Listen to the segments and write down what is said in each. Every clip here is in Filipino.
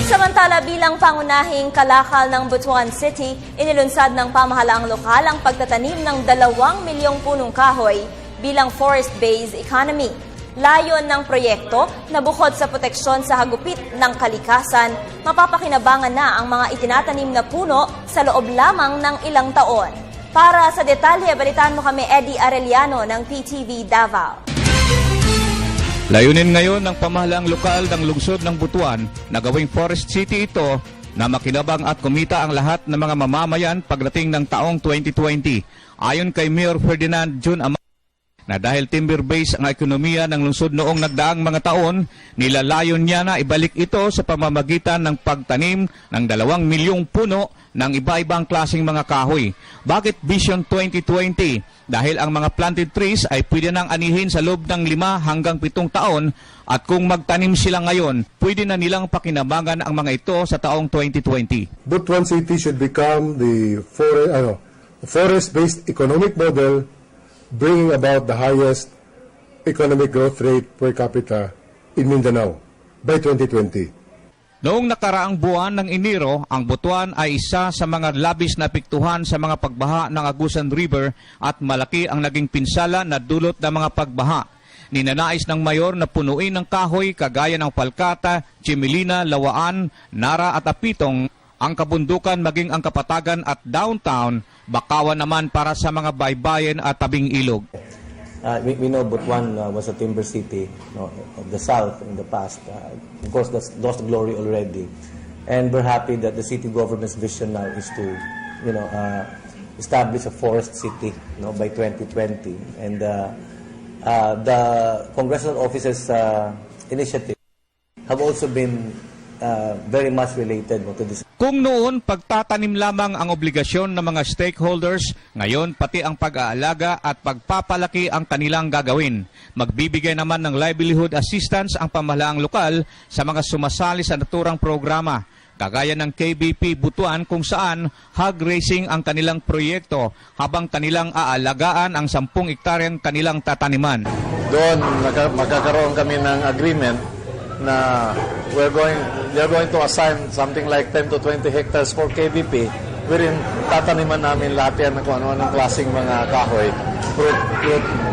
Samantala, bilang pangunahing kalakal ng Butuan City, inilunsad ng pamahalaang lokal ang pagtatanim ng 2 milyong punong kahoy bilang forest-based economy. Layon ng proyekto na bukod sa proteksyon sa hagupit ng kalikasan, mapapakinabangan na ang mga itinatanim na puno sa loob lamang ng ilang taon. Para sa detalye, balitaan mo kami Eddie Arellano ng PTV Davao. Layunin ngayon ng pamahalaang lokal ng lungsod ng Butuan na gawing forest city ito na makinabang at kumita ang lahat ng mga mamamayan pagdating ng taong 2020. Ayon kay Mayor Ferdinand Jun Amaya, na dahil timber-based ang ekonomiya ng lungsod noong nagdaang mga taon, nilalayon niya na ibalik ito sa pamamagitan ng pagtanim ng 2 milyong puno ng iba-ibang klaseng mga kahoy. Bakit Vision 2020? Dahil ang mga planted trees ay pwede nang anihin sa loob ng 5 hanggang 7 taon at kung magtanim sila ngayon, pwede na nilang pakinabangan ang mga ito sa taong 2020. Butuan City should become the forest-based economic model, bringing about the highest economic growth rate per capita in Mindanao by 2020. Noong nakaraang buwan ng Enero, ang Butuan ay isa sa mga labis na apektuhan sa mga pagbaha ng Agusan River at malaki ang naging pinsala na dulot ng mga pagbaha. Ninanais ng mayor na punuin ng kahoy kagaya ng Palkata, Chimilina, Lawaan, Nara at Apitong, ang kabundukan maging ang Kapatagan at downtown, Bakawan naman para sa mga baybayin at tabing ilog. We know Butuan was a timber city of the south in the past. Of course, that's lost glory already. And we're happy that the city government's vision now is to establish a forest city by 2020. And the Congressional Office's initiative have also been very much related to this. Kung noon, pagtatanim lamang ang obligasyon ng mga stakeholders, ngayon pati ang pag-aalaga at pagpapalaki ang kanilang gagawin. Magbibigay naman ng livelihood assistance ang pamahalaang lokal sa mga sumasali sa naturang programa, kagaya ng KBP Butuan kung saan hog raising ang kanilang proyekto habang kanilang aalagaan ang 10 ektaryang kanilang tataniman. Doon magkakaroon kami ng agreement na they're going to assign something like 10 to 20 hectares for KBP, wherein tataniman namin lahat yan ng kung ano-anong klaseng mga kahoy, fruit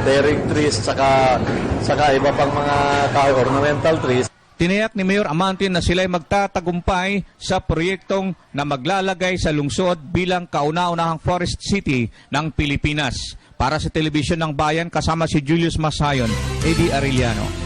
bearing trees, saka iba pang mga kahoy, ornamental trees. Tiniyak ni Mayor Amantin na sila'y magtatagumpay sa proyektong na maglalagay sa lungsod bilang kauna-unahang forest city ng Pilipinas. Para sa Telebisyon ng Bayan, kasama si Julius Masayon, Eddie Arellano.